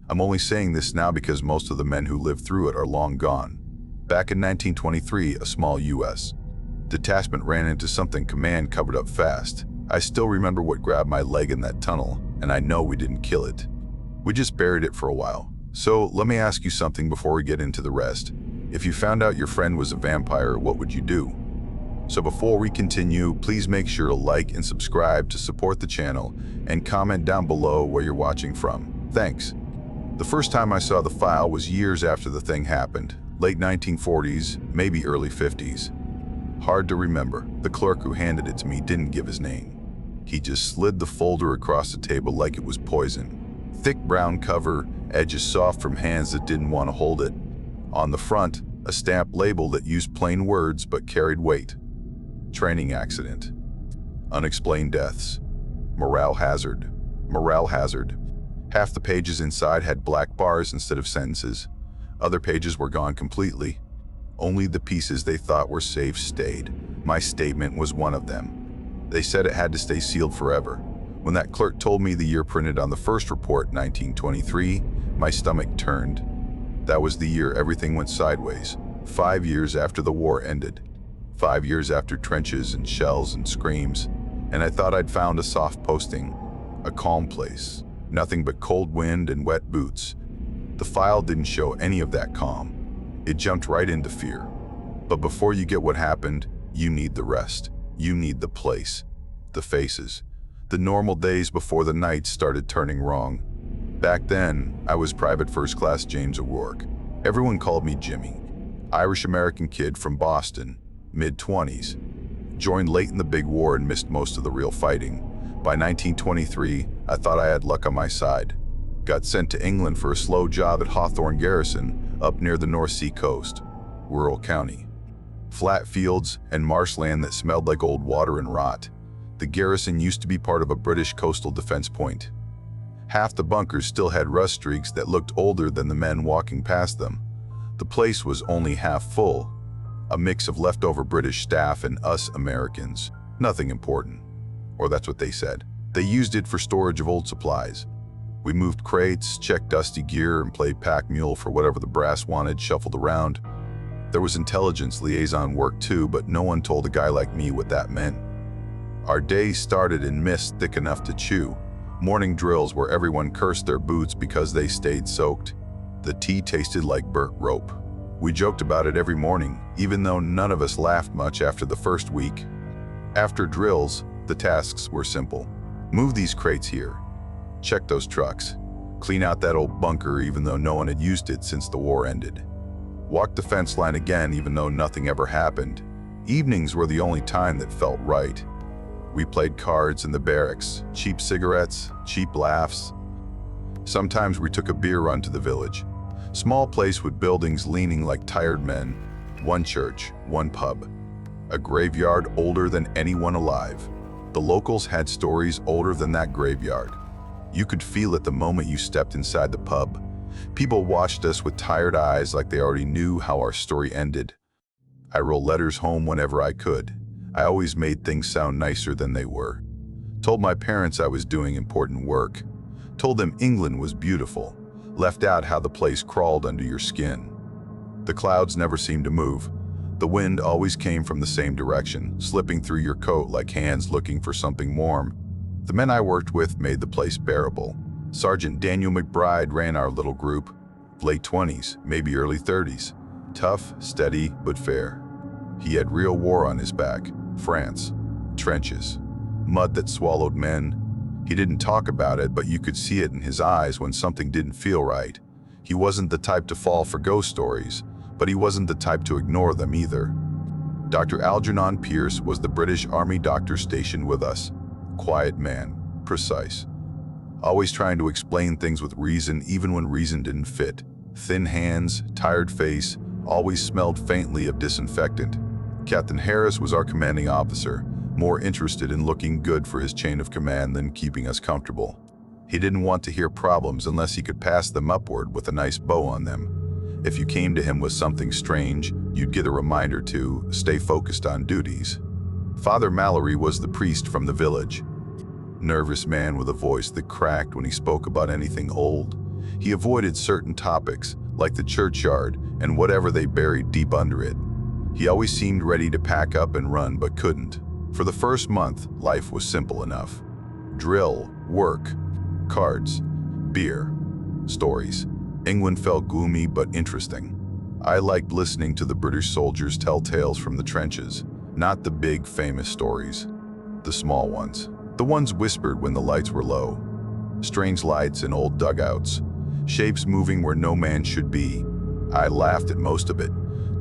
I'm only saying this now because most of the men who lived through it are long gone. Back in 1923, a small U.S. detachment ran into something command covered up fast. I still remember what grabbed my leg in that tunnel, and I know we didn't kill it. We just buried it for a while. So let me ask you something before we get into the rest. If you found out your friend was a vampire, what would you do? So before we continue, please make sure to like and subscribe to support the channel and comment down below where you're watching from. Thanks. The first time I saw the file was years after the thing happened, late 1940s, maybe early 50s. Hard to remember. The clerk who handed it to me didn't give his name. He just slid the folder across the table like it was poison. Thick brown cover, edges soft from hands that didn't want to hold it. On the front, a stamp label that used plain words but carried weight. Training accident. Unexplained deaths. Morale hazard. Morale hazard. Half the pages inside had black bars instead of sentences. Other pages were gone completely. Only the pieces they thought were safe stayed. My statement was one of them. They said it had to stay sealed forever. When that clerk told me the year printed on the first report, 1923, my stomach turned. That was the year everything went sideways. 5 years after the war ended. 5 years after trenches and shells and screams. And I thought I'd found a soft posting, a calm place. Nothing but cold wind and wet boots. The file didn't show any of that calm. It jumped right into fear. But before you get what happened, you need the rest. You need the place, the faces, the normal days before the nights started turning wrong. Back then, I was Private First Class James O'Rourke. Everyone called me Jimmy. Irish-American kid from Boston, mid-20s. Joined late in the big war and missed most of the real fighting. By 1923, I thought I had luck on my side. Got sent to England for a slow job at Hawthorn Garrison up near the North Sea coast, rural county. Flat fields and marshland that smelled like old water and rot. The garrison used to be part of a British coastal defense point. Half the bunkers still had rust streaks that looked older than the men walking past them. The place was only half full, a mix of leftover British staff and us Americans. Nothing important. Or that's what they said. They used it for storage of old supplies. We moved crates, checked dusty gear, and played pack mule for whatever the brass wanted shuffled around. There was intelligence liaison work too, but no one told a guy like me what that meant. Our days started in mist thick enough to chew. Morning drills where everyone cursed their boots because they stayed soaked. The tea tasted like burnt rope. We joked about it every morning, even though none of us laughed much after the first week. After drills, the tasks were simple. Move these crates here. Check those trucks. Clean out that old bunker even though no one had used it since the war ended. Walk the fence line again even though nothing ever happened. Evenings were the only time that felt right. We played cards in the barracks, cheap cigarettes, cheap laughs. Sometimes we took a beer run to the village. Small place with buildings leaning like tired men. One church, one pub. A graveyard older than anyone alive. The locals had stories older than that graveyard. You could feel it the moment you stepped inside the pub. People watched us with tired eyes like they already knew how our story ended. I wrote letters home whenever I could. I always made things sound nicer than they were. Told my parents I was doing important work. Told them England was beautiful. Left out how the place crawled under your skin. The clouds never seemed to move. The wind always came from the same direction, slipping through your coat like hands looking for something warm. The men I worked with made the place bearable. Sergeant Daniel McBride ran our little group. Late 20s, maybe early 30s. Tough, steady, but fair. He had real war on his back. France. Trenches. Mud that swallowed men. He didn't talk about it, but you could see it in his eyes when something didn't feel right. He wasn't the type to fall for ghost stories, but he wasn't the type to ignore them either. Dr. Algernon Pierce was the British Army doctor stationed with us. Quiet man, precise. Always trying to explain things with reason even when reason didn't fit. Thin hands, tired face, always smelled faintly of disinfectant. Captain Harris was our commanding officer, more interested in looking good for his chain of command than keeping us comfortable. He didn't want to hear problems unless he could pass them upward with a nice bow on them. If you came to him with something strange, you'd get a reminder to stay focused on duties. Father Mallory was the priest from the village. Nervous man with a voice that cracked when he spoke about anything old. He avoided certain topics, like the churchyard and whatever they buried deep under it. He always seemed ready to pack up and run, but couldn't. For the first month, life was simple enough. Drill, work, cards, beer, stories. England felt gloomy but interesting. I liked listening to the British soldiers tell tales from the trenches, not the big famous stories. The small ones. The ones whispered when the lights were low. Strange lights in old dugouts. Shapes moving where no man should be. I laughed at most of it.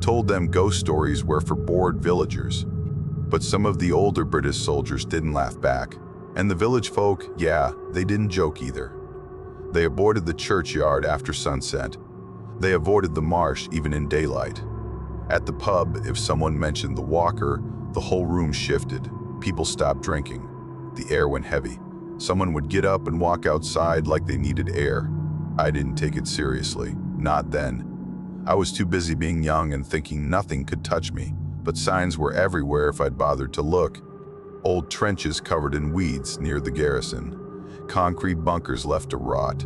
Told them ghost stories were for bored villagers. But some of the older British soldiers didn't laugh back. And the village folk, yeah, they didn't joke either. They avoided the churchyard after sunset. They avoided the marsh even in daylight. At the pub, if someone mentioned the walker, the whole room shifted. People stopped drinking. The air went heavy. Someone would get up and walk outside like they needed air. I didn't take it seriously. Not then. I was too busy being young and thinking nothing could touch me, but signs were everywhere if I'd bothered to look. Old trenches covered in weeds near the garrison. Concrete bunkers left to rot.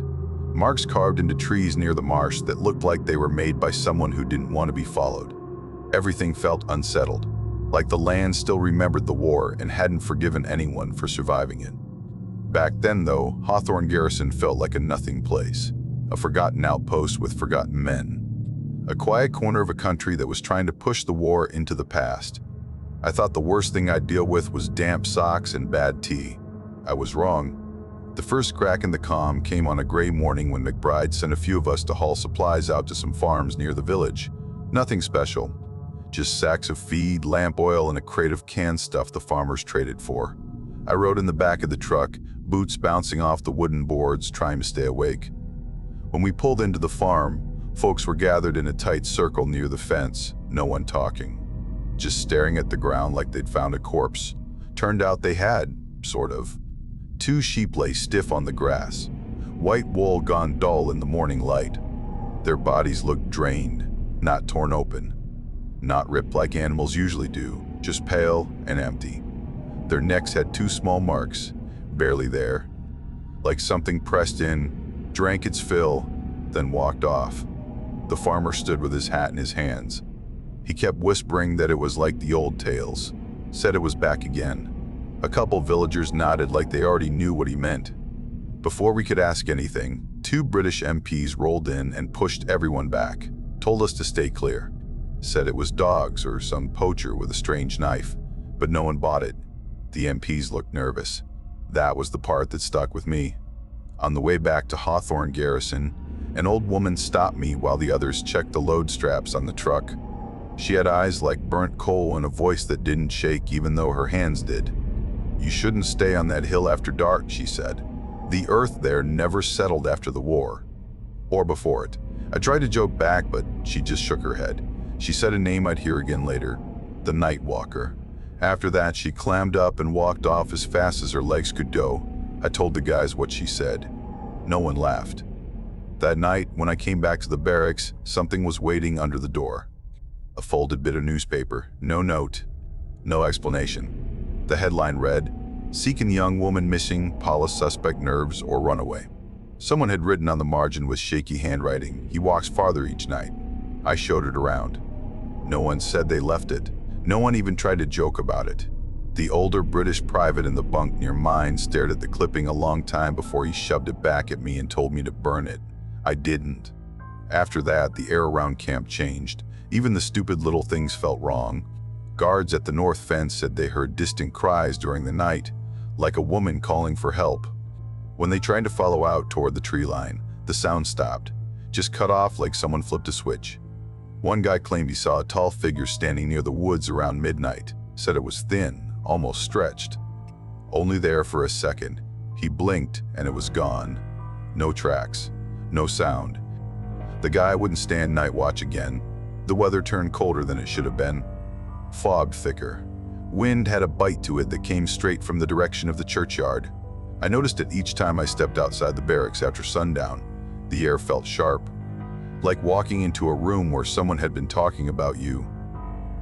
Marks carved into trees near the marsh that looked like they were made by someone who didn't want to be followed. Everything felt unsettled, like the land still remembered the war and hadn't forgiven anyone for surviving it. Back then, though, Hawthorn Garrison felt like a nothing place, a forgotten outpost with forgotten men. A quiet corner of a country that was trying to push the war into the past. I thought the worst thing I'd deal with was damp socks and bad tea. I was wrong. The first crack in the calm came on a gray morning when McBride sent a few of us to haul supplies out to some farms near the village. Nothing special. Just sacks of feed, lamp oil, and a crate of canned stuff the farmers traded for. I rode in the back of the truck, boots bouncing off the wooden boards, trying to stay awake. When we pulled into the farm, folks were gathered in a tight circle near the fence, no one talking. Just staring at the ground like they'd found a corpse. Turned out they had, sort of. 2 sheep lay stiff on the grass, white wool gone dull in the morning light. Their bodies looked drained, not torn open. Not ripped like animals usually do, just pale and empty. Their necks had 2 small marks, barely there. Like something pressed in, drank its fill, then walked off. The farmer stood with his hat in his hands. He kept whispering that it was like the old tales, said it was back again. A couple villagers nodded like they already knew what he meant. Before we could ask anything, 2 British MPs rolled in and pushed everyone back, told us to stay clear. Said it was dogs or some poacher with a strange knife, but no one bought it. The MPs looked nervous. That was the part that stuck with me. On the way back to Hawthorn Garrison, an old woman stopped me while the others checked the load straps on the truck. She had eyes like burnt coal and a voice that didn't shake even though her hands did. "You shouldn't stay on that hill after dark," she said. "The earth there never settled after the war. Or before it." I tried to joke back, but she just shook her head. She said a name I'd hear again later, the Night Walker. After that, she clammed up and walked off as fast as her legs could go. I told the guys what she said. No one laughed. That night, when I came back to the barracks, something was waiting under the door. A folded bit of newspaper, no note, no explanation. The headline read, "Seeking young woman missing, Paula suspect nerves or runaway." Someone had written on the margin with shaky handwriting, "He walks farther each night." I showed it around. No one said they left it. No one even tried to joke about it. The older British private in the bunk near mine stared at the clipping a long time before he shoved it back at me and told me to burn it. I didn't. After that, the air around camp changed. Even the stupid little things felt wrong. Guards at the north fence said they heard distant cries during the night, like a woman calling for help. When they tried to follow out toward the tree line, the sound stopped, just cut off like someone flipped a switch. One guy claimed he saw a tall figure standing near the woods around midnight, said it was thin, almost stretched. Only there for a second. He blinked and it was gone. No tracks, no sound. The guy wouldn't stand night watch again. The weather turned colder than it should have been. Fog thicker. Wind had a bite to it that came straight from the direction of the churchyard. I noticed it each time I stepped outside the barracks after sundown. The air felt sharp, like walking into a room where someone had been talking about you.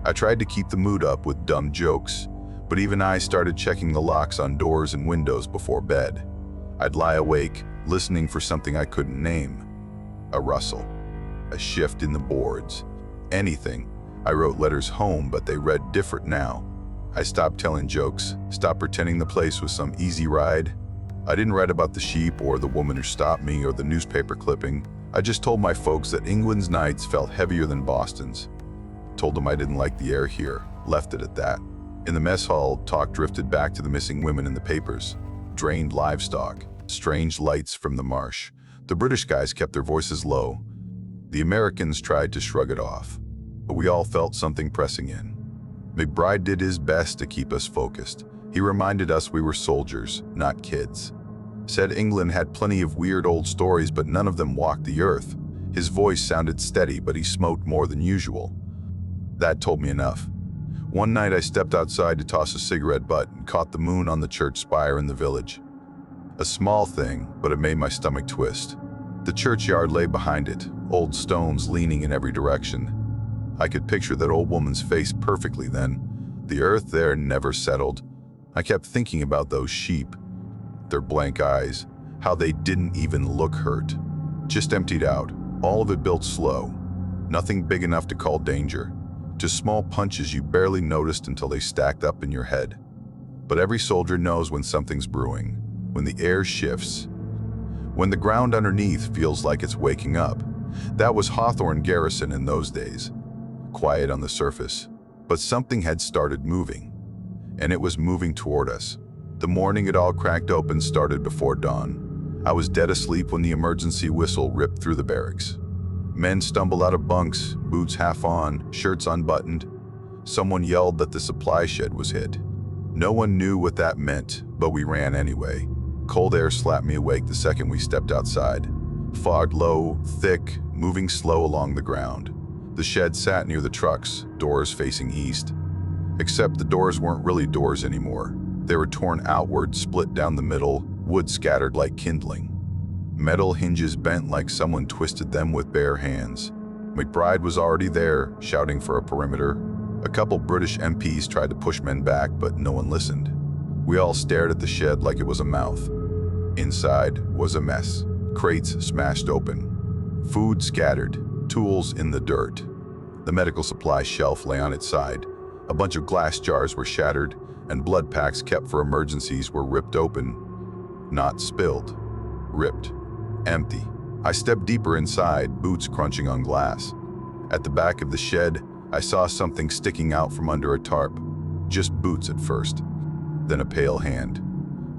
I tried to keep the mood up with dumb jokes, but even I started checking the locks on doors and windows before bed. I'd lie awake, listening for something I couldn't name. A rustle. A shift in the boards. Anything. I wrote letters home, but they read different now. I stopped telling jokes, stopped pretending the place was some easy ride. I didn't write about the sheep or the woman who stopped me or the newspaper clipping. I just told my folks that England's nights felt heavier than Boston's. Told them I didn't like the air here, left it at that. In the mess hall, talk drifted back to the missing women in the papers. Drained livestock, strange lights from the marsh. The British guys kept their voices low. The Americans tried to shrug it off, but we all felt something pressing in. McBride did his best to keep us focused. He reminded us we were soldiers, not kids. Said England had plenty of weird old stories, but none of them walked the earth. His voice sounded steady, but he smoked more than usual. That told me enough. One night I stepped outside to toss a cigarette butt and caught the moon on the church spire in the village. A small thing, but it made my stomach twist. The churchyard lay behind it, old stones leaning in every direction. I could picture that old woman's face perfectly then. The earth there never settled. I kept thinking about those sheep. Their blank eyes, how they didn't even look hurt. Just emptied out, all of it built slow. Nothing big enough to call danger. Just small punches you barely noticed until they stacked up in your head. But every soldier knows when something's brewing, when the air shifts, when the ground underneath feels like it's waking up. That was Hawthorn Garrison in those days. Quiet on the surface, but something had started moving, and it was moving toward us. The morning it all cracked open started before dawn. I was dead asleep when the emergency whistle ripped through the barracks. Men stumbled out of bunks, boots half on, shirts unbuttoned. Someone yelled that the supply shed was hit. No one knew what that meant, but we ran anyway. Cold air slapped me awake the second we stepped outside. Fog low, thick, moving slow along the ground. The shed sat near the trucks, doors facing east. Except the doors weren't really doors anymore. They were torn outward, split down the middle, wood scattered like kindling. Metal hinges bent like someone twisted them with bare hands. McBride was already there, shouting for a perimeter. A couple British MPs tried to push men back, but no one listened. We all stared at the shed like it was a mouth. Inside was a mess. Crates smashed open. Food scattered. Tools in the dirt. The medical supply shelf lay on its side. A bunch of glass jars were shattered, and blood packs kept for emergencies were ripped open. Not spilled. Ripped. Empty. I stepped deeper inside, boots crunching on glass. At the back of the shed, I saw something sticking out from under a tarp. Just boots at first. Then a pale hand.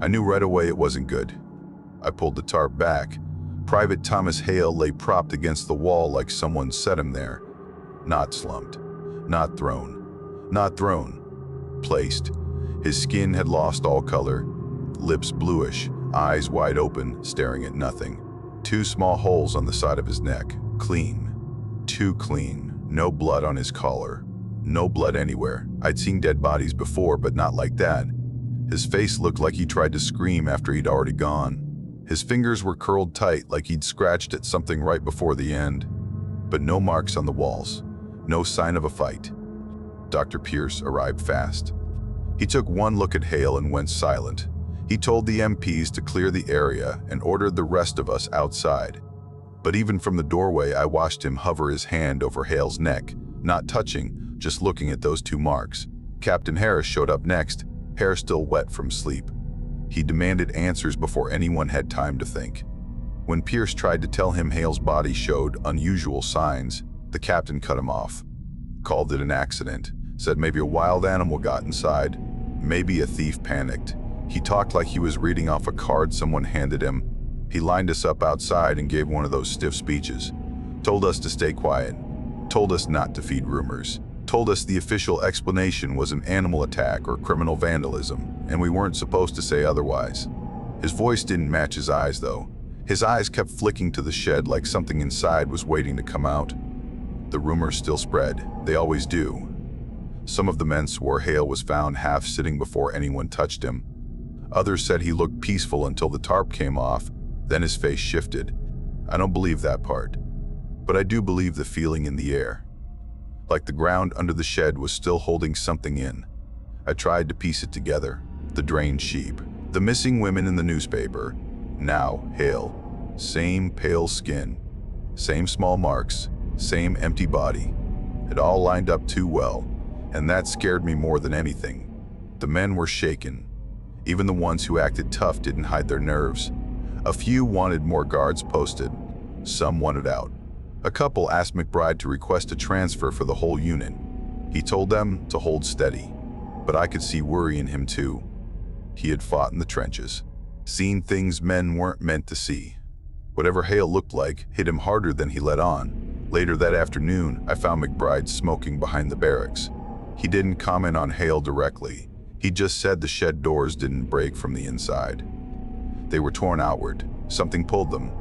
I knew right away it wasn't good. I pulled the tarp back. Private Thomas Hale lay propped against the wall like someone set him there. Not slumped. Not thrown. Not thrown. Placed. His skin had lost all color. Lips bluish, eyes wide open, staring at nothing. 2 small holes on the side of his neck. Clean. Too clean. No blood on his collar. No blood anywhere. I'd seen dead bodies before, but not like that. His face looked like he tried to scream after he'd already gone. His fingers were curled tight like he'd scratched at something right before the end. But no marks on the walls. No sign of a fight. Dr. Pierce arrived fast. He took one look at Hale and went silent. He told the MPs to clear the area and ordered the rest of us outside. But even from the doorway, I watched him hover his hand over Hale's neck, not touching, just looking at those 2 marks. Captain Harris showed up next, hair still wet from sleep. He demanded answers before anyone had time to think. When Pierce tried to tell him Hale's body showed unusual signs, the captain cut him off. Called it an accident, said maybe a wild animal got inside, maybe a thief panicked. He talked like he was reading off a card someone handed him. He lined us up outside and gave one of those stiff speeches. Told us to stay quiet. Told us not to feed rumors. Told us the official explanation was an animal attack or criminal vandalism, and we weren't supposed to say otherwise. His voice didn't match his eyes, though. His eyes kept flicking to the shed like something inside was waiting to come out. The rumors still spread. They always do. Some of the men swore Hale was found half sitting before anyone touched him. Others said he looked peaceful until the tarp came off, then his face shifted. I don't believe that part, but I do believe the feeling in the air. Like the ground under the shed was still holding something in. I tried to piece it together. The drained sheep, the missing women in the newspaper. Now, Hale. Same pale skin. Same small marks, same empty body. It all lined up too well, and that scared me more than anything. The men were shaken. Even the ones who acted tough didn't hide their nerves. A few wanted more guards posted. Some wanted out. A couple asked McBride to request a transfer for the whole unit. He told them to hold steady, but I could see worry in him too. He had fought in the trenches, seen things men weren't meant to see. Whatever Hale looked like hit him harder than he let on. Later that afternoon, I found McBride smoking behind the barracks. He didn't comment on Hale directly. He just said the shed doors didn't break from the inside. They were torn outward. Something pulled them.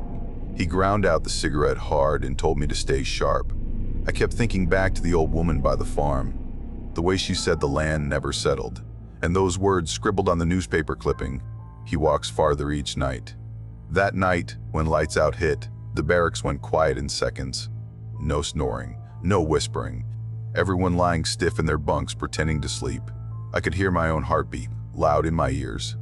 He ground out the cigarette hard and told me to stay sharp. I kept thinking back to the old woman by the farm, the way she said the land never settled, and those words scribbled on the newspaper clipping, "He walks farther each night." That night, when lights out hit, the barracks went quiet in seconds. No snoring, no whispering, everyone lying stiff in their bunks pretending to sleep. I could hear my own heartbeat, loud in my ears.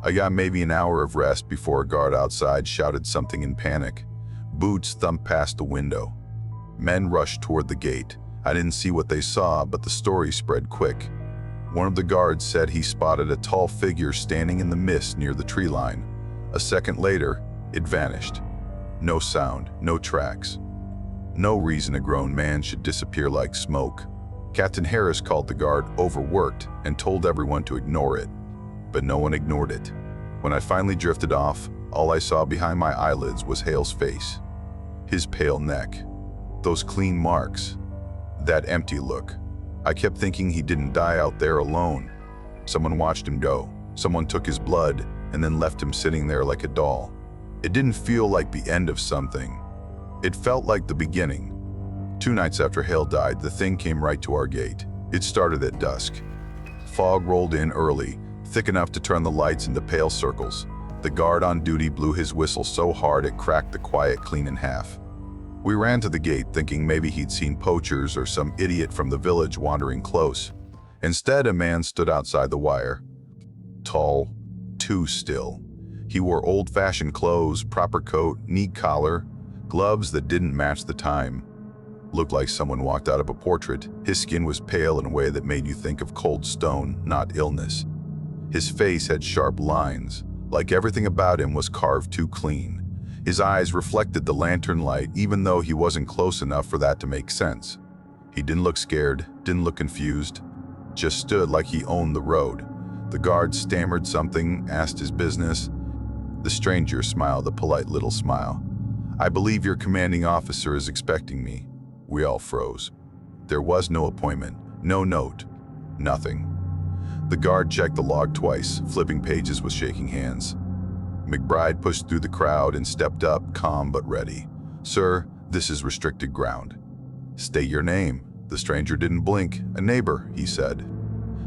I got maybe an hour of rest before a guard outside shouted something in panic. Boots thumped past the window. Men rushed toward the gate. I didn't see what they saw, but the story spread quick. One of the guards said he spotted a tall figure standing in the mist near the tree line. A second later, it vanished. No sound, no tracks. No reason a grown man should disappear like smoke. Captain Harris called the guard overworked and told everyone to ignore it, but no one ignored it. When I finally drifted off, all I saw behind my eyelids was Hale's face. His pale neck. Those clean marks. That empty look. I kept thinking he didn't die out there alone. Someone watched him go. Someone took his blood and then left him sitting there like a doll. It didn't feel like the end of something. It felt like the beginning. 2 nights after Hale died, the thing came right to our gate. It started at dusk. Fog rolled in early, thick enough to turn the lights into pale circles. The guard on duty blew his whistle so hard it cracked the quiet clean in half. We ran to the gate thinking maybe he'd seen poachers or some idiot from the village wandering close. Instead, a man stood outside the wire. Tall, too still. He wore old-fashioned clothes, proper coat, neat collar, gloves that didn't match the time. Looked like someone walked out of a portrait. His skin was pale in a way that made you think of cold stone, not illness. His face had sharp lines, like everything about him was carved too clean. His eyes reflected the lantern light even though he wasn't close enough for that to make sense. He didn't look scared, didn't look confused, just stood like he owned the road. The guard stammered something, asked his business. The stranger smiled a polite little smile. "I believe your commanding officer is expecting me." We all froze. There was no appointment, no note, nothing. The guard checked the log twice, flipping pages with shaking hands. McBride pushed through the crowd and stepped up, calm but ready. "Sir, this is restricted ground." "State your name." The stranger didn't blink. "A neighbor," he said.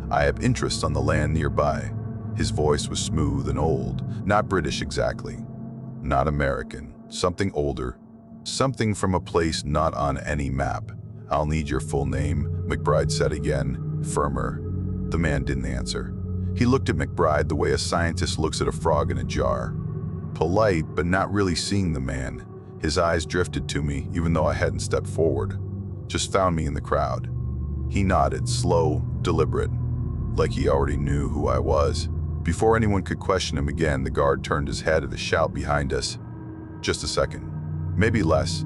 "I have interests on the land nearby." His voice was smooth and old, not British exactly. Not American, something older, something from a place not on any map. "I'll need your full name," McBride said again, firmer. The man didn't answer. He looked at McBride the way a scientist looks at a frog in a jar. Polite, but not really seeing the man. His eyes drifted to me, even though I hadn't stepped forward. Just found me in the crowd. He nodded, slow, deliberate, like he already knew who I was. Before anyone could question him again, the guard turned his head at a shout behind us. Just a second. Maybe less.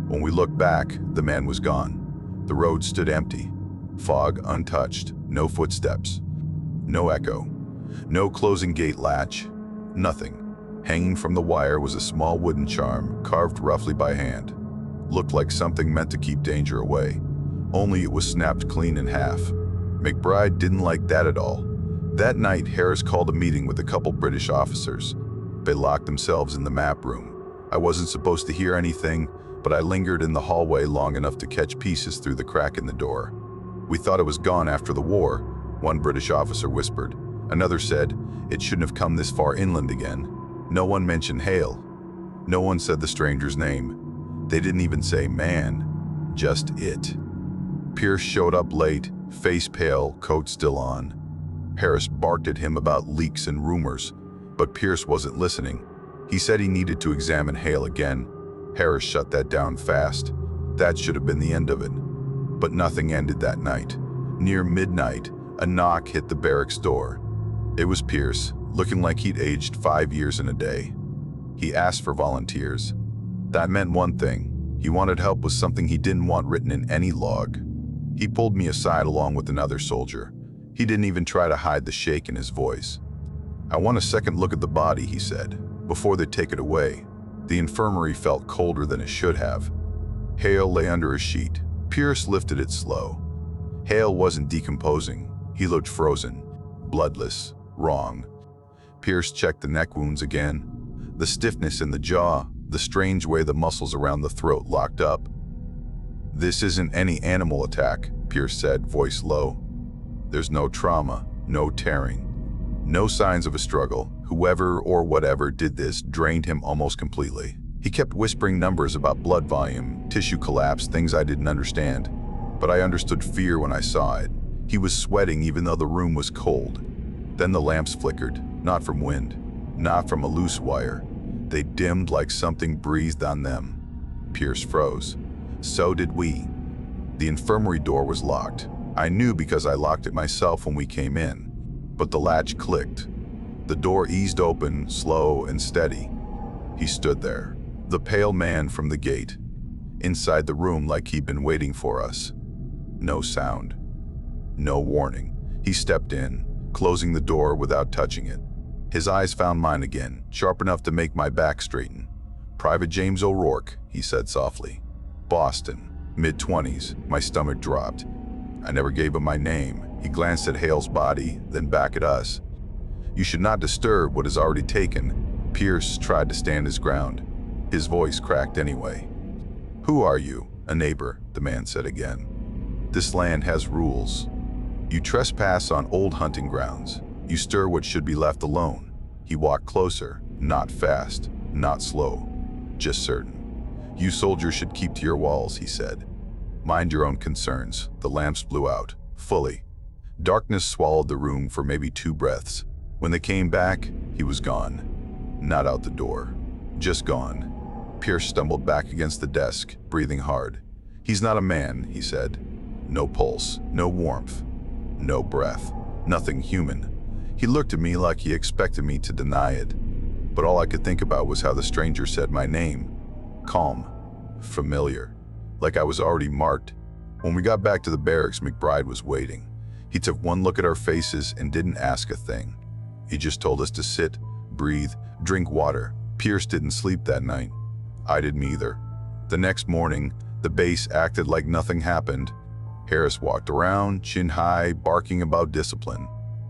When we looked back, the man was gone. The road stood empty. Fog untouched. No footsteps. No echo. No closing gate latch. Nothing. Hanging from the wire was a small wooden charm, carved roughly by hand. Looked like something meant to keep danger away. Only it was snapped clean in half. McBride didn't like that at all. That night, Harris called a meeting with a couple British officers. They locked themselves in the map room. I wasn't supposed to hear anything, but I lingered in the hallway long enough to catch pieces through the crack in the door. "We thought it was gone after the war," one British officer whispered. Another said, "It shouldn't have come this far inland again." No one mentioned Hale. No one said the stranger's name. They didn't even say man, just it. Pierce showed up late, face pale, coat still on. Harris barked at him about leaks and rumors, but Pierce wasn't listening. He said he needed to examine Hale again. Harris shut that down fast. That should have been the end of it. But nothing ended that night. Near midnight, a knock hit the barracks door. It was Pierce, looking like he'd aged 5 years in a day. He asked for volunteers. That meant one thing. He wanted help with something he didn't want written in any log. He pulled me aside along with another soldier. He didn't even try to hide the shake in his voice. "I want a second look at the body," he said, "before they take it away." The infirmary felt colder than it should have. Hale lay under a sheet. Pierce lifted it slow. Hale wasn't decomposing. He looked frozen, bloodless, wrong. Pierce checked the neck wounds again. The stiffness in the jaw, the strange way the muscles around the throat locked up. "This isn't any animal attack," Pierce said, voice low. "There's no trauma, no tearing, no signs of a struggle. Whoever or whatever did this drained him almost completely." He kept whispering numbers about blood volume, tissue collapse, things I didn't understand. But I understood fear when I saw it. He was sweating even though the room was cold. Then the lamps flickered, not from wind, not from a loose wire. They dimmed like something breathed on them. Pierce froze. So did we. The infirmary door was locked. I knew because I locked it myself when we came in. But the latch clicked. The door eased open, slow and steady. He stood there, the pale man from the gate, inside the room like he'd been waiting for us. No sound. No warning. He stepped in, closing the door without touching it. His eyes found mine again, sharp enough to make my back straighten. "Private James O'Rourke," he said softly. "Boston, mid-20s." My stomach dropped. I never gave him my name. He glanced at Hale's body, then back at us. "You should not disturb what is already taken." Pierce tried to stand his ground. His voice cracked anyway. "Who are you?" "A neighbor," the man said again. "This land has rules. You trespass on old hunting grounds. You stir what should be left alone." He walked closer, not fast, not slow, just certain. "You soldiers should keep to your walls," he said. "Mind your own concerns." The lamps blew out, fully. Darkness swallowed the room for maybe 2 breaths. When they came back, he was gone. Not out the door, just gone. Pierce stumbled back against the desk, breathing hard. "He's not a man," he said. "No pulse, no warmth, no breath, nothing human." He looked at me like he expected me to deny it. But all I could think about was how the stranger said my name. Calm, familiar, like I was already marked. When we got back to the barracks, McBride was waiting. He took one look at our faces and didn't ask a thing. He just told us to sit, breathe, drink water. Pierce didn't sleep that night. I didn't either. The next morning, the base acted like nothing happened. Harris walked around, chin high, barking about discipline.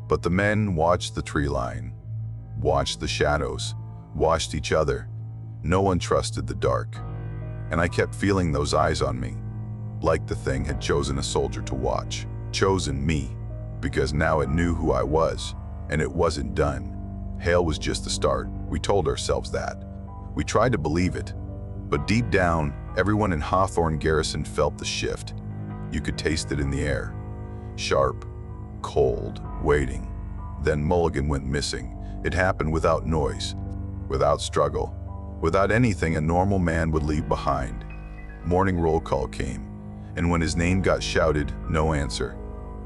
But the men watched the tree line, watched the shadows, watched each other. No one trusted the dark. And I kept feeling those eyes on me, like the thing had chosen a soldier to watch. Chosen me, because now it knew who I was, and it wasn't done. Hale was just the start. We told ourselves that. We tried to believe it. But deep down, everyone in Hawthorn Garrison felt the shift. You could taste it in the air. Sharp, cold, waiting. Then Mulligan went missing. It happened without noise, without struggle, without anything a normal man would leave behind. Morning roll call came, and when his name got shouted, no answer.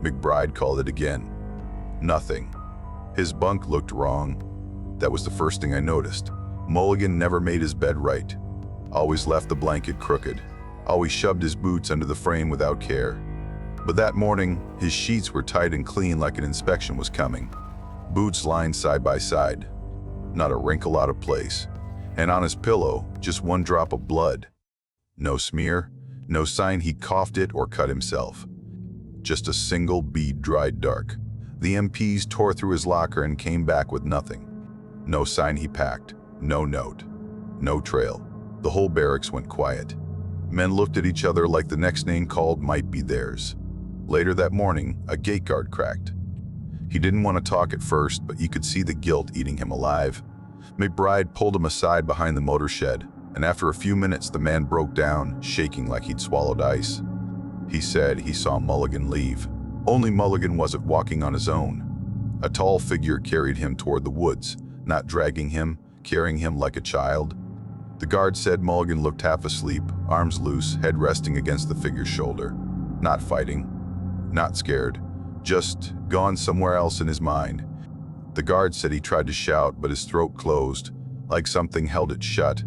McBride called it again. Nothing. His bunk looked wrong. That was the first thing I noticed. Mulligan never made his bed right. Always left the blanket crooked. Always shoved his boots under the frame without care. But that morning, his sheets were tight and clean like an inspection was coming. Boots lined side by side. Not a wrinkle out of place. And on his pillow, just one drop of blood. No smear, no sign he coughed it or cut himself. Just a single bead dried dark. The MPs tore through his locker and came back with nothing. No sign he packed, no note, no trail. The whole barracks went quiet. Men looked at each other like the next name called might be theirs. Later that morning, a gate guard cracked. He didn't want to talk at first, but you could see the guilt eating him alive. McBride pulled him aside behind the motor shed, and after a few minutes the man broke down, shaking like he'd swallowed ice. He said he saw Mulligan leave. Only Mulligan wasn't walking on his own. A tall figure carried him toward the woods, not dragging him, carrying him like a child. The guard said Mulligan looked half asleep, arms loose, head resting against the figure's shoulder. Not fighting, not scared, just gone somewhere else in his mind. The guard said he tried to shout, but his throat closed, like something held it shut.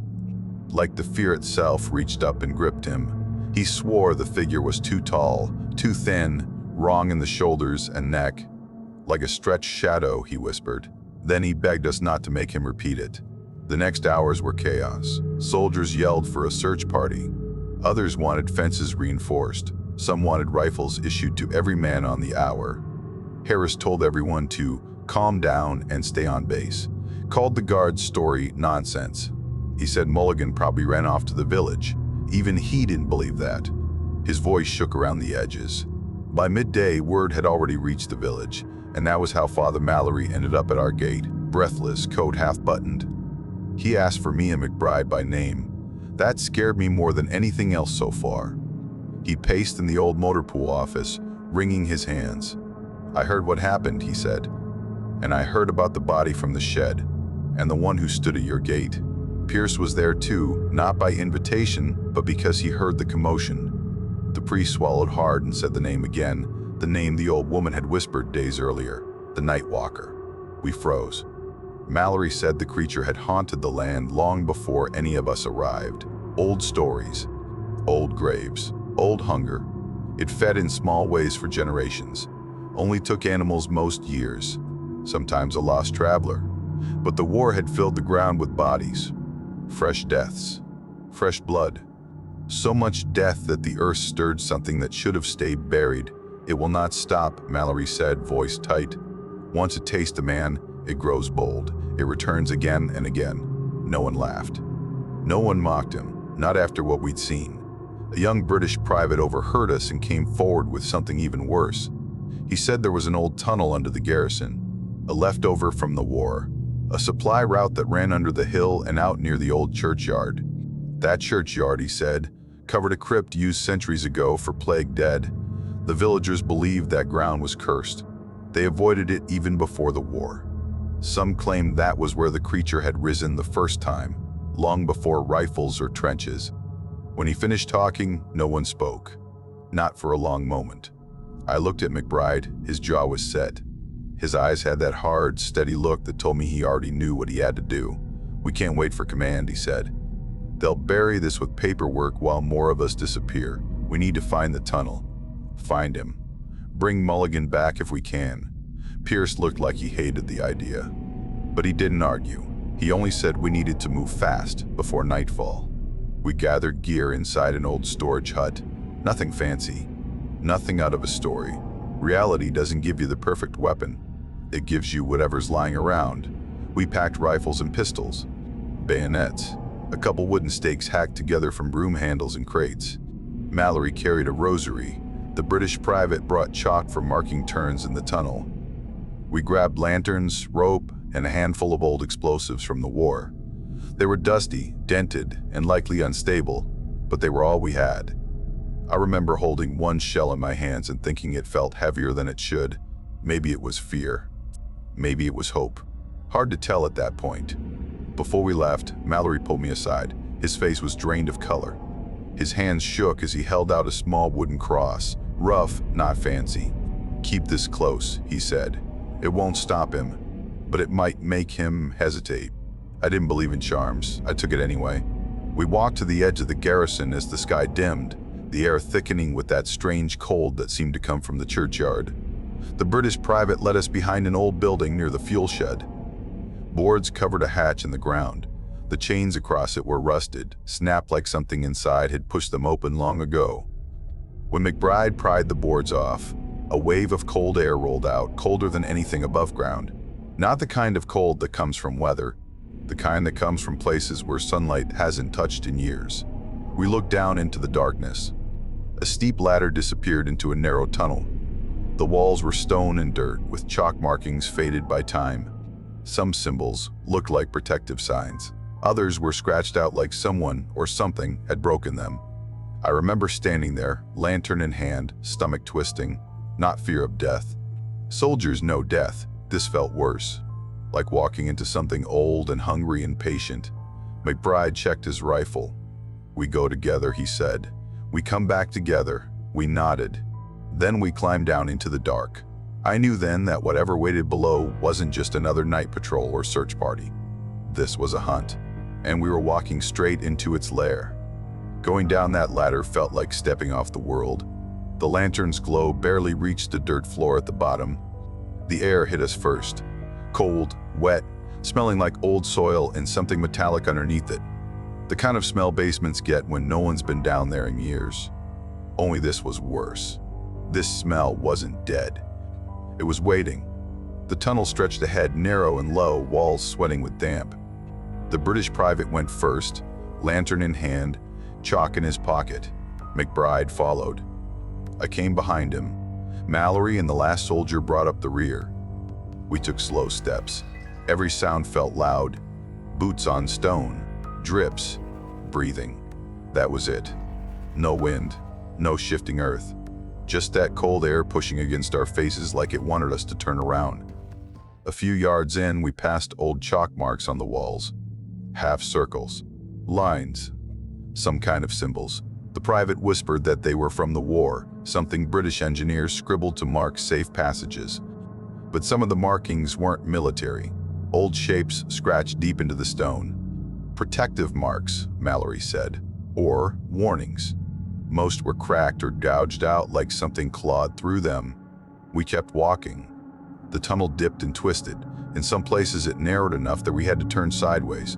Like the fear itself reached up and gripped him. He swore the figure was too tall, too thin, wrong in the shoulders and neck. Like a stretched shadow, he whispered. Then he begged us not to make him repeat it. The next hours were chaos. Soldiers yelled for a search party. Others wanted fences reinforced. Some wanted rifles issued to every man on the hour. Harris told everyone to calm down and stay on base. Called the guard's story nonsense. He said Mulligan probably ran off to the village. Even he didn't believe that. His voice shook around the edges. By midday, word had already reached the village, and that was how Father Mallory ended up at our gate, breathless, coat half buttoned. He asked for me and McBride by name. That scared me more than anything else so far. He paced in the old motor pool office, wringing his hands. I heard what happened, he said, and I heard about the body from the shed, and the one who stood at your gate. Pierce was there too, not by invitation, but because he heard the commotion. The priest swallowed hard and said the name again, the name the old woman had whispered days earlier, the Night Walker. We froze. Mallory said the creature had haunted the land long before any of us arrived. Old stories, old graves, old hunger. It fed in small ways for generations. Only took animals most years, sometimes a lost traveler. But the war had filled the ground with bodies, fresh deaths, fresh blood. So much death that the earth stirred something that should have stayed buried. It will not stop, Mallory said, voice tight. Once it tastes a man, it grows bold. It returns again and again. No one laughed. No one mocked him, not after what we'd seen. A young British private overheard us and came forward with something even worse. He said there was an old tunnel under the garrison, a leftover from the war, a supply route that ran under the hill and out near the old churchyard. That churchyard, he said, covered a crypt used centuries ago for plague dead. The villagers believed that ground was cursed. They avoided it even before the war. Some claimed that was where the creature had risen the first time, long before rifles or trenches. When he finished talking, no one spoke. Not for a long moment. I looked at McBride. His jaw was set. His eyes had that hard, steady look that told me he already knew what he had to do. We can't wait for command, he said. They'll bury this with paperwork while more of us disappear. We need to find the tunnel. Find him. Bring Mulligan back if we can. Pierce looked like he hated the idea. But he didn't argue. He only said we needed to move fast before nightfall. We gathered gear inside an old storage hut. Nothing fancy. Nothing out of a story. Reality doesn't give you the perfect weapon. It gives you whatever's lying around. We packed rifles and pistols, bayonets, a couple wooden stakes hacked together from broom handles and crates. Mallory carried a rosary. The British private brought chalk for marking turns in the tunnel. We grabbed lanterns, rope, and a handful of old explosives from the war. They were dusty, dented, and likely unstable, but they were all we had. I remember holding one shell in my hands and thinking it felt heavier than it should. Maybe it was fear. Maybe it was hope. Hard to tell at that point. Before we left, Mallory pulled me aside. His face was drained of color. His hands shook as he held out a small wooden cross. Rough, not fancy. Keep this close, he said. It won't stop him, but it might make him hesitate. I didn't believe in charms. I took it anyway. We walked to the edge of the garrison as the sky dimmed, the air thickening with that strange cold that seemed to come from the churchyard. The British private led us behind an old building near the fuel shed. Boards covered a hatch in the ground. The chains across it were rusted, snapped like something inside had pushed them open long ago. When McBride pried the boards off, a wave of cold air rolled out, colder than anything above ground. Not the kind of cold that comes from weather, the kind that comes from places where sunlight hasn't touched in years. We looked down into the darkness. A steep ladder disappeared into a narrow tunnel. The walls were stone and dirt, with chalk markings faded by time. Some symbols looked like protective signs. Others were scratched out like someone or something had broken them. I remember standing there, lantern in hand, stomach twisting. Not fear of death. Soldiers know death. This felt worse. Like walking into something old and hungry and patient. McBride checked his rifle. "We go together," he said. "We come back together." We nodded. Then we climbed down into the dark. I knew then that whatever waited below wasn't just another night patrol or search party. This was a hunt, and we were walking straight into its lair. Going down that ladder felt like stepping off the world. The lantern's glow barely reached the dirt floor at the bottom. The air hit us first. Cold, wet, smelling like old soil and something metallic underneath it. The kind of smell basements get when no one's been down there in years. Only this was worse. This smell wasn't dead. It was waiting. The tunnel stretched ahead, narrow and low, walls sweating with damp. The British private went first, lantern in hand, chalk in his pocket. McBride followed. I came behind him. Mallory and the last soldier brought up the rear. We took slow steps. Every sound felt loud. Boots on stone, drips, breathing. That was it. No wind, no shifting earth. Just that cold air pushing against our faces like it wanted us to turn around. A few yards in, we passed old chalk marks on the walls. Half circles, lines, some kind of symbols. The private whispered that they were from the war, something British engineers scribbled to mark safe passages. But some of the markings weren't military. Old shapes scratched deep into the stone. Protective marks, Mallory said, or warnings. Most were cracked or gouged out like something clawed through them. We kept walking. The tunnel dipped and twisted. In some places it narrowed enough that we had to turn sideways.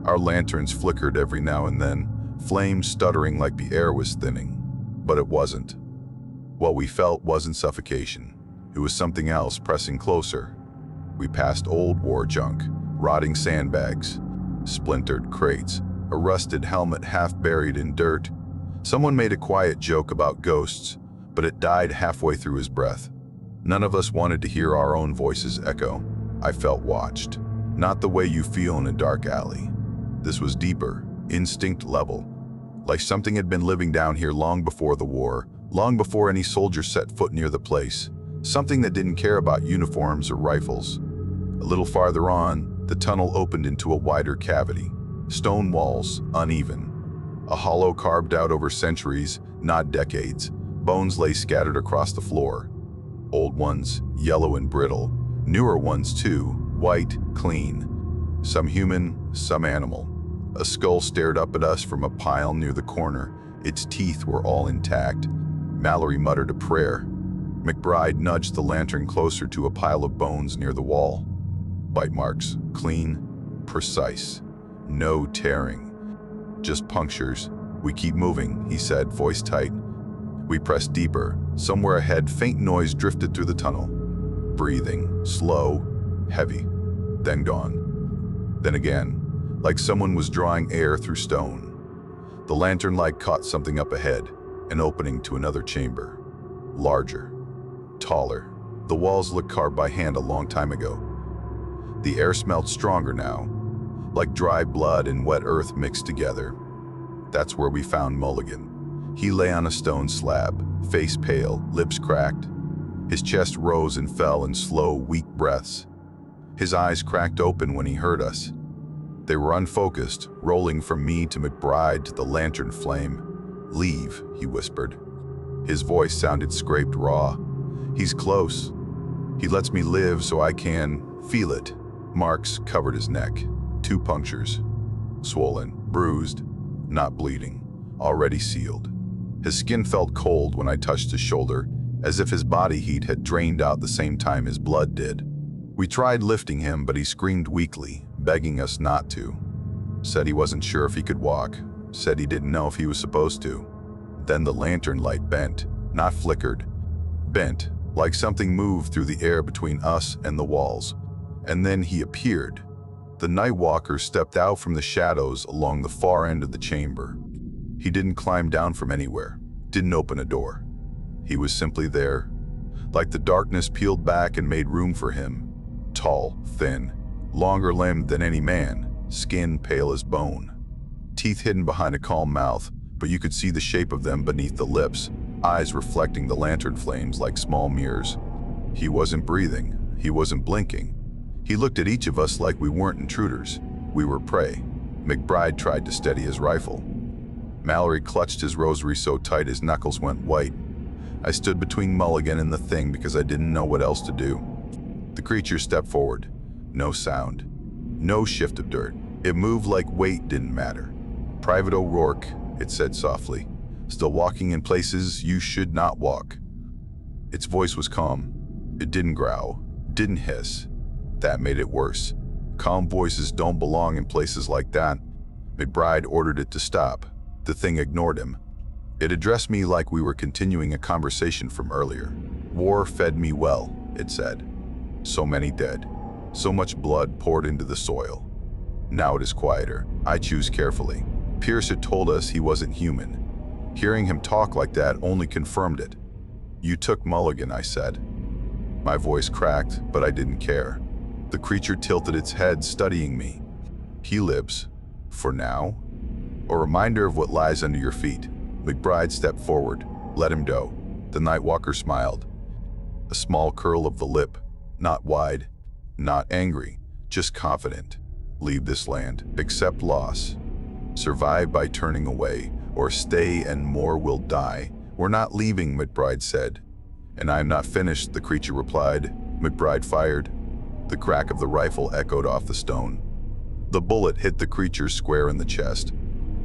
Our lanterns flickered every now and then, flames stuttering like the air was thinning. But it wasn't. What we felt wasn't suffocation. It was something else pressing closer. We passed old war junk, rotting sandbags, splintered crates, a rusted helmet half buried in dirt. Someone made a quiet joke about ghosts, but it died halfway through his breath. None of us wanted to hear our own voices echo. I felt watched. Not the way you feel in a dark alley. This was deeper, instinct level. Like something had been living down here long before the war, long before any soldier set foot near the place. Something that didn't care about uniforms or rifles. A little farther on, the tunnel opened into a wider cavity. Stone walls, uneven. A hollow carved out over centuries, not decades. Bones lay scattered across the floor. Old ones, yellow and brittle. Newer ones too, white, clean. Some human, some animal. A skull stared up at us from a pile near the corner. Its teeth were all intact. Mallory muttered a prayer. McBride nudged the lantern closer to a pile of bones near the wall. Bite marks, clean, precise. No tearing. Just punctures. We keep moving, he said, voice tight. We pressed deeper. Somewhere ahead, faint noise drifted through the tunnel. Breathing, slow, heavy, then gone. Then again, like someone was drawing air through stone. The lantern light caught something up ahead, an opening to another chamber. Larger, taller. The walls looked carved by hand a long time ago. The air smelled stronger now, like dry blood and wet earth mixed together. That's where we found Mulligan. He lay on a stone slab, face pale, lips cracked. His chest rose and fell in slow, weak breaths. His eyes cracked open when he heard us. They were unfocused, rolling from me to McBride to the lantern flame. "Leave," he whispered. His voice sounded scraped raw. "He's close. He lets me live so I can feel it." Marks covered his neck. 2 punctures. Swollen, bruised, not bleeding, already sealed. His skin felt cold when I touched his shoulder, as if his body heat had drained out the same time his blood did. We tried lifting him, but he screamed weakly, begging us not to. Said he wasn't sure if he could walk. Said he didn't know if he was supposed to. Then the lantern light bent, not flickered. Bent, like something moved through the air between us and the walls. And then he appeared. The night walker stepped out from the shadows along the far end of the chamber. He didn't climb down from anywhere, didn't open a door. He was simply there, like the darkness peeled back and made room for him. Tall, thin, longer limbed than any man, skin pale as bone. Teeth hidden behind a calm mouth, but you could see the shape of them beneath the lips, eyes reflecting the lantern flames like small mirrors. He wasn't breathing, he wasn't blinking. He looked at each of us like we weren't intruders. We were prey. McBride tried to steady his rifle. Mallory clutched his rosary so tight his knuckles went white. I stood between Mulligan and the thing because I didn't know what else to do. The creature stepped forward. No sound. No shift of dirt. It moved like weight didn't matter. "Private O'Rourke," it said softly, "still walking in places you should not walk." Its voice was calm. It didn't growl, didn't hiss. That made it worse. Calm voices don't belong in places like that. McBride ordered it to stop. The thing ignored him. It addressed me like we were continuing a conversation from earlier. "War fed me well," it said. "So many dead. So much blood poured into the soil. Now it is quieter. I choose carefully." Pierce had told us he wasn't human. Hearing him talk like that only confirmed it. "You took Mulligan," I said. My voice cracked, but I didn't care. The creature tilted its head, studying me. "He lives. For now. A reminder of what lies under your feet." McBride stepped forward. "Let him go." The Nightwalker smiled. A small curl of the lip. Not wide. Not angry. Just confident. "Leave this land. Accept loss. Survive by turning away, or stay and more will die." "We're not leaving," McBride said. "And I am not finished," the creature replied. McBride fired. The crack of the rifle echoed off the stone. The bullet hit the creature square in the chest.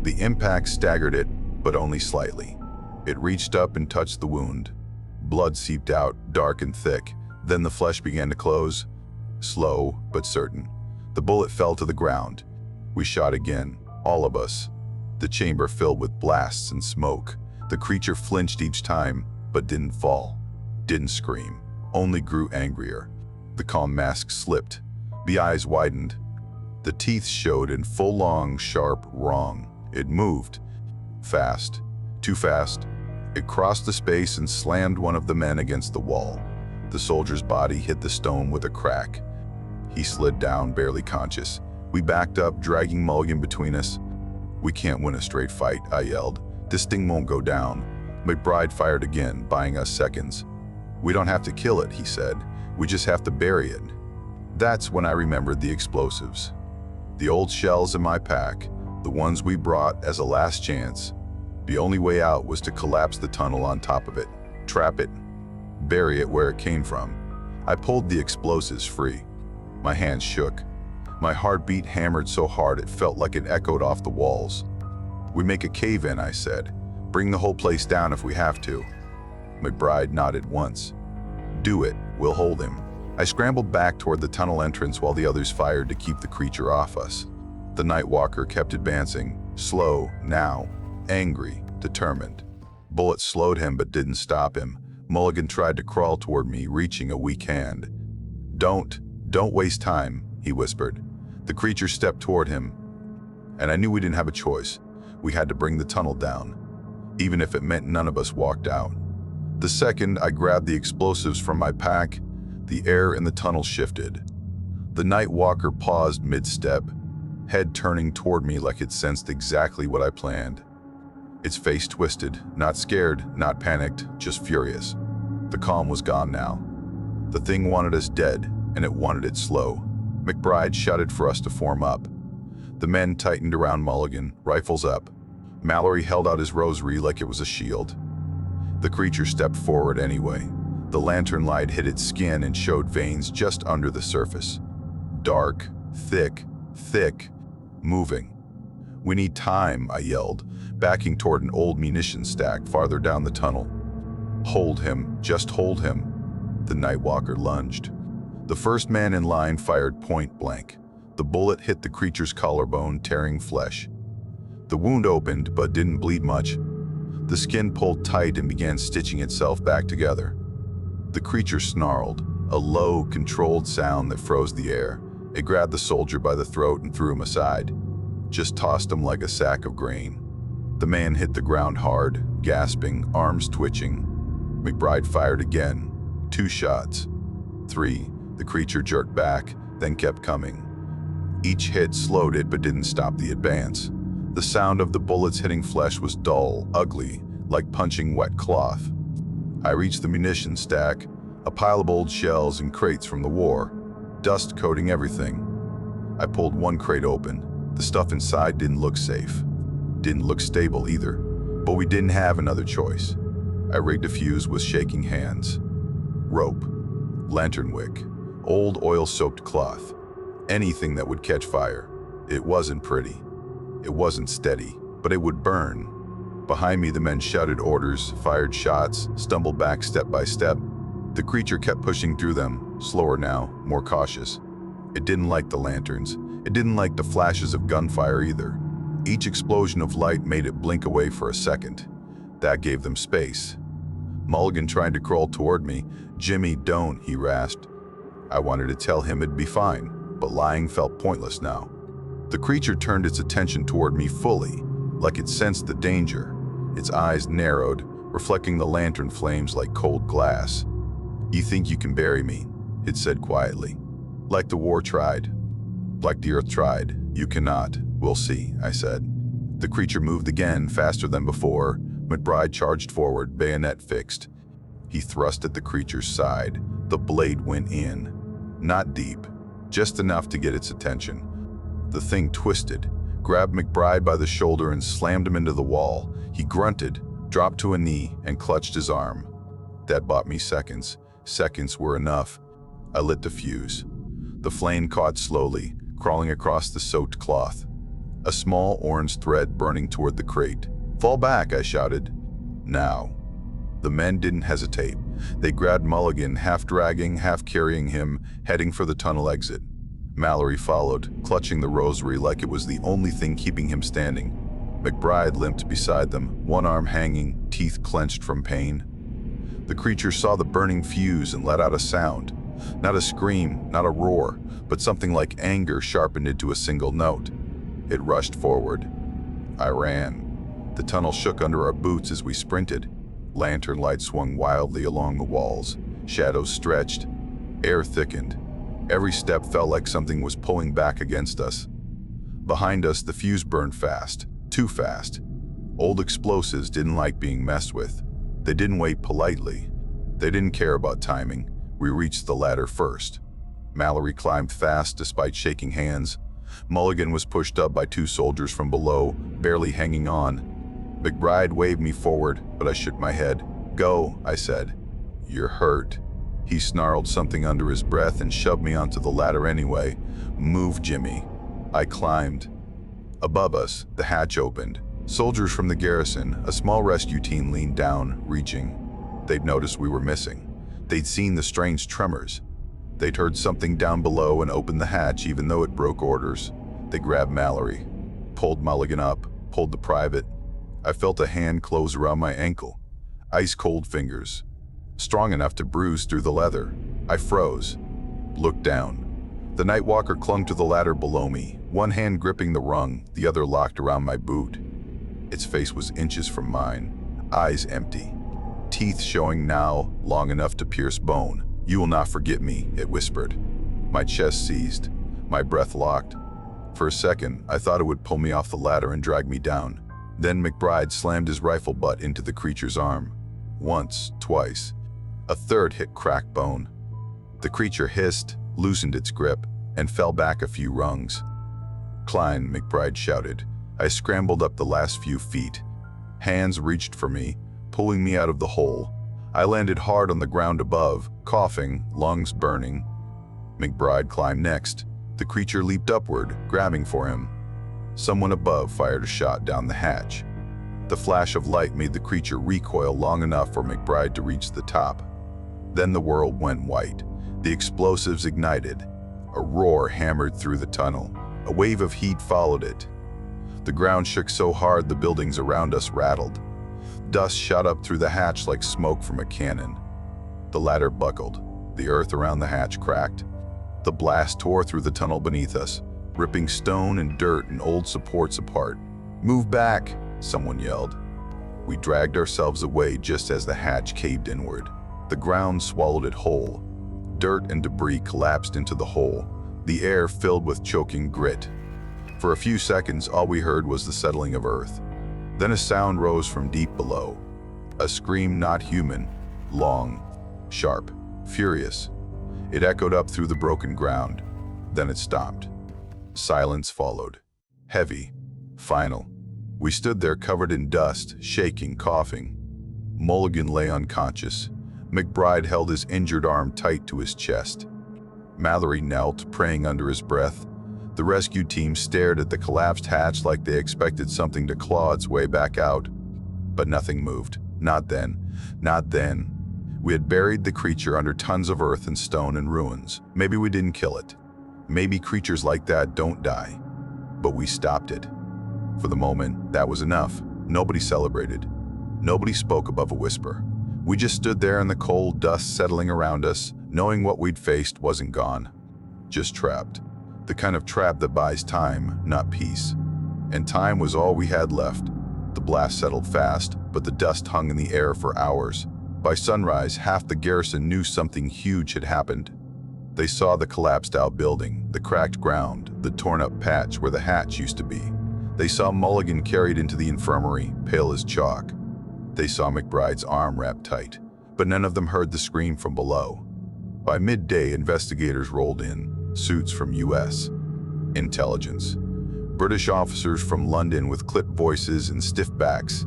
The impact staggered it, but only slightly. It reached up and touched the wound. Blood seeped out, dark and thick. Then the flesh began to close. Slow, but certain. The bullet fell to the ground. We shot again, all of us. The chamber filled with blasts and smoke. The creature flinched each time, but didn't fall. Didn't scream. Only grew angrier. The calm mask slipped. The eyes widened. The teeth showed in full long, sharp wrong. It moved. Fast. Too fast. It crossed the space and slammed one of the men against the wall. The soldier's body hit the stone with a crack. He slid down, barely conscious. We backed up, dragging Mulligan between us. "We can't win a straight fight," I yelled. "This thing won't go down." McBride fired again, buying us seconds. "We don't have to kill it," he said. "We just have to bury it." That's when I remembered the explosives. The old shells in my pack, the ones we brought as a last chance. The only way out was to collapse the tunnel on top of it, trap it, bury it where it came from. I pulled the explosives free. My hands shook. My heartbeat hammered so hard it felt like it echoed off the walls. "We make a cave in," I said. "Bring the whole place down if we have to." McBride nodded once. "Do it, we'll hold him." I scrambled back toward the tunnel entrance while the others fired to keep the creature off us. The Nightwalker kept advancing, slow, now, angry, determined. Bullets slowed him but didn't stop him. Mulligan tried to crawl toward me, reaching a weak hand. Don't waste time," he whispered. The creature stepped toward him, and I knew we didn't have a choice. We had to bring the tunnel down, even if it meant none of us walked out. The second I grabbed the explosives from my pack, the air in the tunnel shifted. The Nightwalker paused mid-step, head turning toward me like it sensed exactly what I planned. Its face twisted, not scared, not panicked, just furious. The calm was gone now. The thing wanted us dead, and it wanted it slow. McBride shouted for us to form up. The men tightened around Mulligan, rifles up. Mallory held out his rosary like it was a shield. The creature stepped forward anyway. The lantern light hit its skin and showed veins just under the surface. Dark, thick, moving. "We need time," I yelled, backing toward an old munitions stack farther down the tunnel. "Hold him, just hold him." The Nightwalker lunged. The first man in line fired point blank. The bullet hit the creature's collarbone, tearing flesh. The wound opened, but didn't bleed much. The skin pulled tight and began stitching itself back together. The creature snarled, a low, controlled sound that froze the air. It grabbed the soldier by the throat and threw him aside. Just tossed him like a sack of grain. The man hit the ground hard, gasping, arms twitching. McBride fired again. 2 shots. 3. The creature jerked back, then kept coming. Each hit slowed it but didn't stop the advance. The sound of the bullets hitting flesh was dull, ugly, like punching wet cloth. I reached the munitions stack, a pile of old shells and crates from the war, dust coating everything. I pulled one crate open. The stuff inside didn't look safe. Didn't look stable either, but we didn't have another choice. I rigged a fuse with shaking hands. Rope, lantern wick, old oil-soaked cloth, anything that would catch fire. It wasn't pretty. It wasn't steady, but it would burn. Behind me, the men shouted orders, fired shots, stumbled back step by step. The creature kept pushing through them, slower now, more cautious. It didn't like the lanterns. It didn't like the flashes of gunfire either. Each explosion of light made it blink away for a second. That gave them space. Mulligan tried to crawl toward me. "Jimmy, don't," he rasped. I wanted to tell him it'd be fine, but lying felt pointless now. The creature turned its attention toward me fully, like it sensed the danger. Its eyes narrowed, reflecting the lantern flames like cold glass. "You think you can bury me?" it said quietly. "Like the war tried. Like the earth tried. You cannot. We'll see," I said. The creature moved again, faster than before. McBride charged forward, bayonet fixed. He thrust at the creature's side. The blade went in. Not deep, just enough to get its attention. The thing twisted, grabbed McBride by the shoulder and slammed him into the wall. He grunted, dropped to a knee, and clutched his arm. That bought me seconds. Seconds were enough. I lit the fuse. The flame caught slowly, crawling across the soaked cloth. A small orange thread burning toward the crate. "Fall back," I shouted. "Now." The men didn't hesitate. They grabbed Mulligan, half dragging, half carrying him, heading for the tunnel exit. Mallory followed, clutching the rosary like it was the only thing keeping him standing. McBride limped beside them, one arm hanging, teeth clenched from pain. The creature saw the burning fuse and let out a sound. Not a scream, not a roar, but something like anger sharpened into a single note. It rushed forward. I ran. The tunnel shook under our boots as we sprinted. Lantern light swung wildly along the walls. Shadows stretched. Air thickened. Every step felt like something was pulling back against us. Behind us, the fuse burned fast. Too fast. Old explosives didn't like being messed with. They didn't wait politely. They didn't care about timing. We reached the ladder first. Mallory climbed fast despite shaking hands. Mulligan was pushed up by two soldiers from below, barely hanging on. McBride waved me forward, but I shook my head. "Go," I said. "You're hurt." He snarled something under his breath and shoved me onto the ladder anyway. "Move, Jimmy." I climbed. Above us, the hatch opened. Soldiers from the garrison, a small rescue team, leaned down, reaching. They'd noticed we were missing. They'd seen the strange tremors. They'd heard something down below and opened the hatch even though it broke orders. They grabbed Mallory, pulled Mulligan up, pulled the private. I felt a hand close around my ankle. Ice-cold fingers, strong enough to bruise through the leather. I froze, looked down. The Nightwalker clung to the ladder below me, one hand gripping the rung, the other locked around my boot. Its face was inches from mine, eyes empty, teeth showing now, long enough to pierce bone. "You will not forget me," it whispered. My chest seized, my breath locked. For a second, I thought it would pull me off the ladder and drag me down. Then McBride slammed his rifle butt into the creature's arm. Once, twice. A third hit cracked bone. The creature hissed, loosened its grip, and fell back a few rungs. "Climb," McBride shouted. I scrambled up the last few feet. Hands reached for me, pulling me out of the hole. I landed hard on the ground above, coughing, lungs burning. McBride climbed next. The creature leaped upward, grabbing for him. Someone above fired a shot down the hatch. The flash of light made the creature recoil long enough for McBride to reach the top. Then the world went white. The explosives ignited. A roar hammered through the tunnel. A wave of heat followed it. The ground shook so hard the buildings around us rattled. Dust shot up through the hatch like smoke from a cannon. The ladder buckled. The earth around the hatch cracked. The blast tore through the tunnel beneath us, ripping stone and dirt and old supports apart. "Move back," someone yelled. We dragged ourselves away just as the hatch caved inward. The ground swallowed it whole. Dirt and debris collapsed into the hole, the air filled with choking grit. For a few seconds, all we heard was the settling of earth. Then a sound rose from deep below. A scream not human, long, sharp, furious. It echoed up through the broken ground. Then it stopped. Silence followed. Heavy. Final. We stood there covered in dust, shaking, coughing. Mulligan lay unconscious. McBride held his injured arm tight to his chest. Mallory knelt, praying under his breath. The rescue team stared at the collapsed hatch like they expected something to claw its way back out. But nothing moved. Not then. Not then. We had buried the creature under tons of earth and stone and ruins. Maybe we didn't kill it. Maybe creatures like that don't die. But we stopped it. For the moment, that was enough. Nobody celebrated. Nobody spoke above a whisper. We just stood there in the cold dust settling around us, knowing what we'd faced wasn't gone. Just trapped. The kind of trap that buys time, not peace. And time was all we had left. The blast settled fast, but the dust hung in the air for hours. By sunrise, half the garrison knew something huge had happened. They saw the collapsed-out building, the cracked ground, the torn-up patch where the hatch used to be. They saw Mulligan carried into the infirmary, pale as chalk. They saw McBride's arm wrapped tight, but none of them heard the scream from below. By midday, investigators rolled in, suits from U.S. intelligence. British officers from London with clipped voices and stiff backs.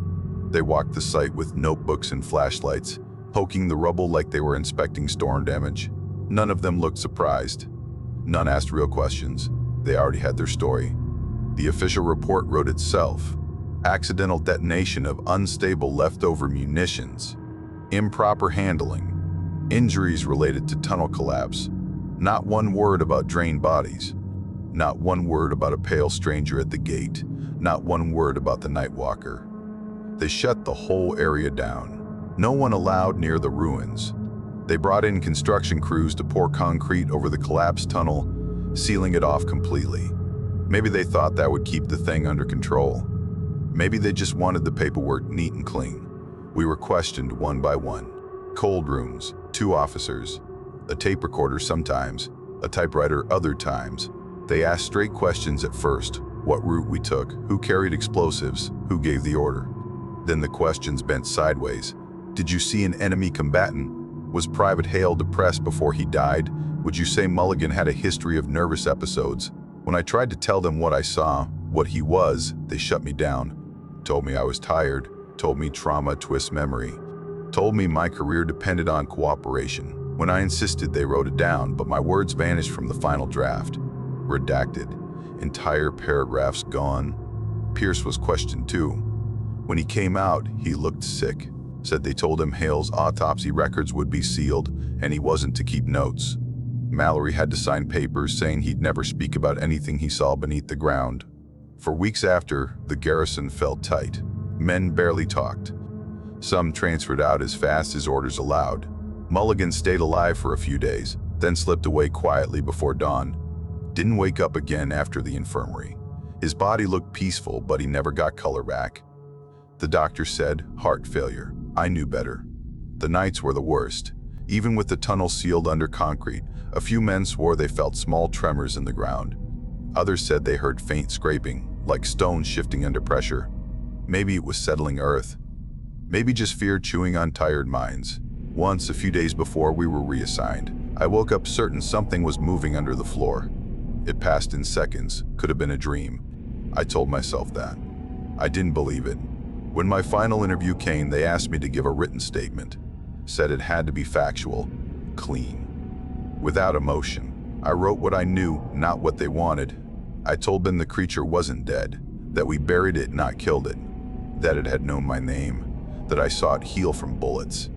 They walked the site with notebooks and flashlights, poking the rubble like they were inspecting storm damage. None of them looked surprised. None asked real questions. They already had their story. The official report wrote itself. Accidental detonation of unstable leftover munitions. Improper handling. Injuries related to tunnel collapse. Not one word about drained bodies. Not one word about a pale stranger at the gate. Not one word about the night walker. They shut the whole area down. No one allowed near the ruins. They brought in construction crews to pour concrete over the collapsed tunnel, sealing it off completely. Maybe they thought that would keep the thing under control. Maybe they just wanted the paperwork neat and clean. We were questioned one by one. Cold rooms, 2 officers, a tape recorder sometimes, a typewriter other times. They asked straight questions at first: what route we took, who carried explosives, who gave the order. Then the questions bent sideways. Did you see an enemy combatant? Was Private Hale depressed before he died? Would you say Mulligan had a history of nervous episodes? When I tried to tell them what I saw, what he was, they shut me down. Told me I was tired, told me trauma twists memory, told me my career depended on cooperation. When I insisted, they wrote it down, but my words vanished from the final draft. Redacted. Entire paragraphs gone. Pierce was questioned too. When he came out, he looked sick. Said they told him Hale's autopsy records would be sealed, and he wasn't to keep notes. Mallory had to sign papers saying he'd never speak about anything he saw beneath the ground. For weeks after, the garrison felt tight. Men barely talked. Some transferred out as fast as orders allowed. Mulligan stayed alive for a few days, then slipped away quietly before dawn. Didn't wake up again after the infirmary. His body looked peaceful, but he never got color back. The doctor said, heart failure. I knew better. The nights were the worst. Even with the tunnel sealed under concrete, a few men swore they felt small tremors in the ground. Others said they heard faint scraping, like stones shifting under pressure. Maybe it was settling earth. Maybe just fear chewing on tired minds. Once, a few days before we were reassigned, I woke up certain something was moving under the floor. It passed in seconds, could have been a dream. I told myself that. I didn't believe it. When my final interview came, they asked me to give a written statement. Said it had to be factual, clean, without emotion. I wrote what I knew, not what they wanted. I told them the creature wasn't dead, that we buried it, not killed it, that it had known my name, that I saw it heal from bullets,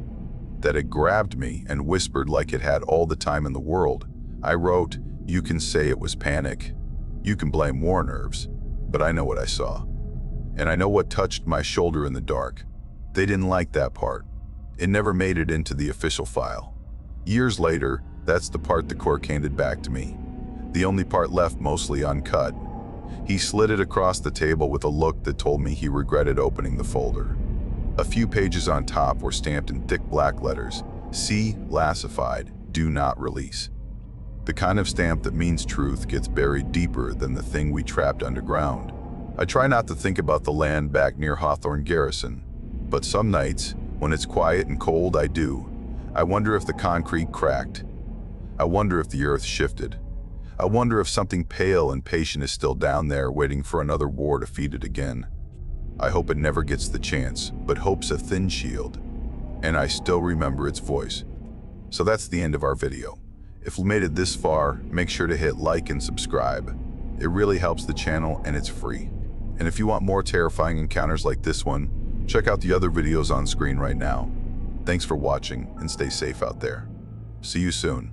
that it grabbed me and whispered like it had all the time in the world. I wrote, you can say it was panic. You can blame war nerves, but I know what I saw. And I know what touched my shoulder in the dark. They didn't like that part. It never made it into the official file. Years later, that's the part the court handed back to me. The only part left mostly uncut. He slid it across the table with a look that told me he regretted opening the folder. A few pages on top were stamped in thick black letters. See, classified, do not release. The kind of stamp that means truth gets buried deeper than the thing we trapped underground. I try not to think about the land back near Hawthorn Garrison, but some nights, when it's quiet and cold, I do. I wonder if the concrete cracked. I wonder if the earth shifted. I wonder if something pale and patient is still down there waiting for another war to feed it again. I hope it never gets the chance, but hope's a thin shield, and I still remember its voice. So that's the end of our video. If you made it this far, make sure to hit like and subscribe. It really helps the channel and it's free. And if you want more terrifying encounters like this one, check out the other videos on screen right now. Thanks for watching and stay safe out there. See you soon.